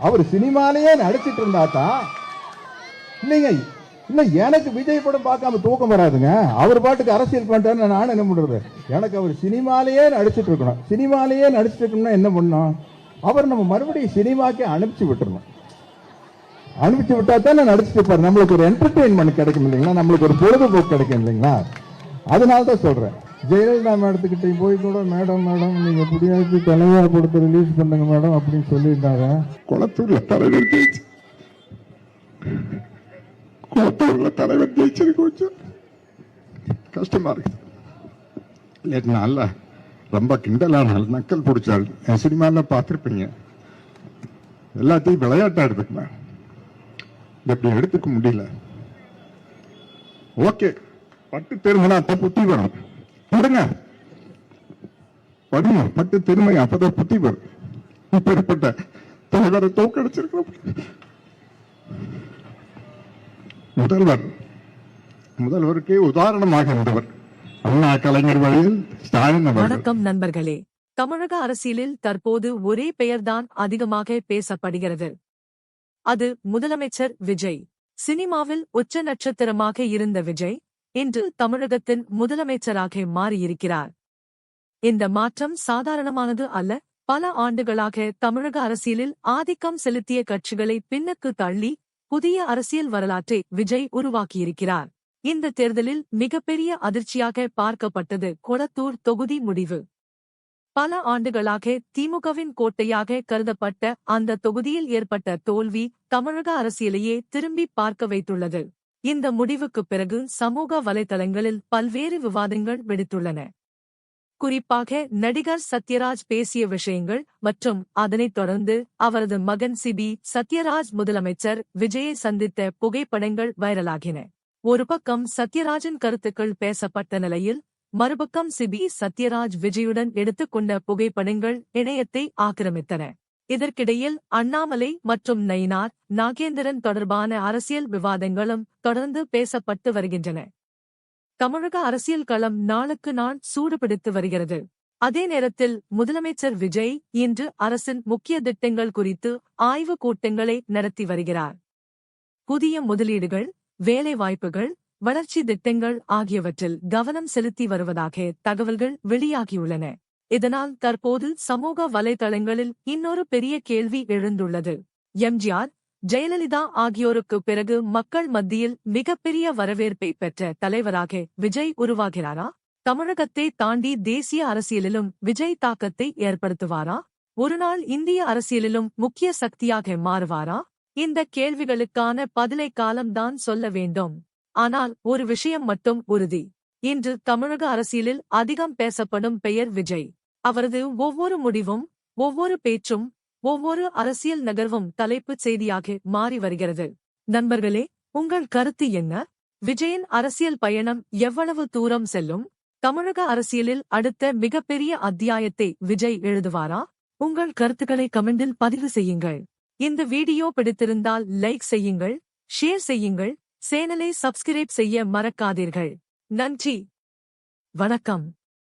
அவர் சினிமாலேயே நடிச்சிட்டு இருந்தா தான் இல்லைங்க. இல்ல எனக்கு விஜய் படம் பார்க்காம தூக்கம் வராதுங்க. அவர் பாட்டுக்கு அரசியல் பண்ணிட்டாரு, நான் என்ன பண்றது? எனக்கு அவர் சினிமாலேயே நடிச்சிட்டு இருக்கணும். சினிமாலேயே நடிச்சிட்டு இருக்கணும்னா என்ன பண்ணணும்? அவர் நம்ம மறுபடியும் சினிமாக்கே அனுப்பிச்சு விட்டுறணும். அனுப்பிச்சு விட்டா தான் நடிச்சுட்டு இருப்பாரு. நம்மளுக்கு ஒரு என்டர்டெயின்மெண்ட் கிடைக்கும் இல்லைங்களா, நம்மளுக்கு ஒரு பொழுதுபோக்கு கிடைக்கும் இல்லைங்களா. அதனால தான் சொல்றேன். ஜெயலலிதா மேடத்துக்கிட்ட போய் கூட மேடம் நீங்க எப்படியாவது தலைவா கொடுத்து ரிலீஸ் பண்ணுங்க மேடம் அப்படின்னு சொல்லியிருந்தாங்க. குளத்தூர்ல தலைவர் ஜெயிச்சு, குளத்தூர்ல தலைவர் ஜெயிச்சது கொஞ்சம் கஷ்டமா இருக்கு. இல்ல ரொம்ப கிண்டலான நக்கல் பிடிச்சாள். என் சினிமால பார்த்துருப்பீங்க. எல்லாத்தையும் விளையாட்டா எடுத்துக்கணும், எப்படி எடுத்துக்க முடியல. ஓகே, பட்டு பெருமைனா அப்ப புத்தி வரும். படுங்க படுங்க, பட்டு பெருமை அப்பதான் புத்தி வரும். இப்படிப்பட்ட தலைவரை தோக்கடிச்சிருக்கிறோம். முதல்வருக்கே உதாரணமாக இருந்தவர் அண்ணா கலைஞர் வழியில் ஸ்டாலின் அவர்கள். வணக்கம் நண்பர்களே. தமிழக அரசியலில் தற்போது ஒரே பெயர்தான் அதிகமாக பேசப்படுகிறது. அது முதலமைச்சர் விஜய். சினிமாவில் உச்ச நட்சத்திரமாக இருந்த விஜய் இன்று தமிழகத்தின் முதலமைச்சராக மாறியிருக்கிறார். இந்த மாற்றம் சாதாரணமானது அல்ல. பல ஆண்டுகளாக தமிழக அரசியலில் ஆதிக்கம் செலுத்திய கட்சிகளை பின்னுக்கு தள்ளி புதிய அரசியல் வரலாற்றை விஜய் உருவாக்கியிருக்கிறார். இந்த தேர்தலில் மிகப்பெரிய அதிர்ச்சியாக பார்க்கப்பட்டது கொளத்தூர் தொகுதி முடிவு. பல ஆண்டுகளாக திமுகவின் கோட்டையாக கருதப்பட்ட அந்த தொகுதியில் ஏற்பட்ட தோல்வி தமிழக அரசியலையே திரும்பி பார்க்க வைத்துள்ளது. இந்த முடிவுக்குப் பிறகு சமூக வலைதளங்களில் பல்வேறு விவாதங்கள் வெடித்துள்ளன. குறிப்பாக நடிகர் சத்யராஜ் பேசிய விஷயங்கள் மற்றும் அதனைத் தொடர்ந்து அவரது மகன் சிபி சத்யராஜ் முதலமைச்சர் விஜயை சந்தித்த புகைப்படங்கள் வைரலாகின. ஒரு பக்கம் சத்யராஜின் கருத்துக்கள் பேசப்பட்ட நிலையில் மறுபக்கம் சிபி சத்யராஜ் விஜயுடன் எடுத்துக்கொண்ட புகைப்படங்கள் இணையத்தை ஆக்கிரமித்தன. இதற்கிடையில் அண்ணாமலை மற்றும் நயினார் நாகேந்திரன் தொடர்பான அரசியல் விவாதங்களும் தொடர்ந்து பேசப்பட்டு வருகின்றன. தமிழக அரசியல் களம் நாளுக்கு நாள் சூடுபிடித்து வருகிறது. அதே நேரத்தில் முதலமைச்சர் விஜய் இன்று அரசின் முக்கிய திட்டங்கள் குறித்து ஆய்வுக் கூட்டங்களை நடத்தி வருகிறார். புதிய முதலீடுகள், வேலைவாய்ப்புகள், வளர்ச்சி திட்டங்கள் ஆகியவற்றில் கவனம் செலுத்தி வருவதாக தகவல்கள் வெளியாகியுள்ளன. இதனால் தற்போது சமூக வலைதளங்களில் இன்னொரு பெரிய கேள்வி எழுந்துள்ளது. எம்ஜிஆர், ஜெயலலிதா ஆகியோருக்கு பிறகு மக்கள் மத்தியில் மிகப்பெரிய வரவேற்பை பெற்ற தலைவராக விஜய் உருவாகிறாரா? தமிழகத்தை தாண்டி தேசிய அரசியலிலும் விஜய் தாக்கத்தை ஏற்படுத்துவாரா? ஒருநாள் இந்திய அரசியலிலும் முக்கிய சக்தியாக மாறுவாரா? இந்த கேள்விகளுக்கான பதிலை காலம்தான் சொல்ல வேண்டும். ஆனால் ஒரு விஷயம் மட்டும் உறுதி. இன்று தமிழக அரசியலில் அதிகம் பேசப்படும் பெயர் விஜய். அவரது ஒவ்வொரு முடிவும், ஒவ்வொரு பேச்சும், ஒவ்வொரு அரசியல் நகர்வும் தலைப்புச் செய்தியாக மாறி வருகிறது. நண்பர்களே, உங்கள் கருத்து என்ன? விஜயின் அரசியல் பயணம் எவ்வளவு தூரம் செல்லும்? தமிழக அரசியலில் அடுத்த மிகப்பெரிய அத்தியாயத்தை விஜய் எழுதுவாரா? உங்கள் கருத்துக்களை கமெண்டில் பதிவு செய்யுங்கள். இந்த வீடியோ பிடித்திருந்தால் லைக் செய்யுங்கள், ஷேர் செய்யுங்கள், சேனலை சப்ஸ்கிரைப் செய்ய மறக்காதீர்கள். நன்றி, வணக்கம்.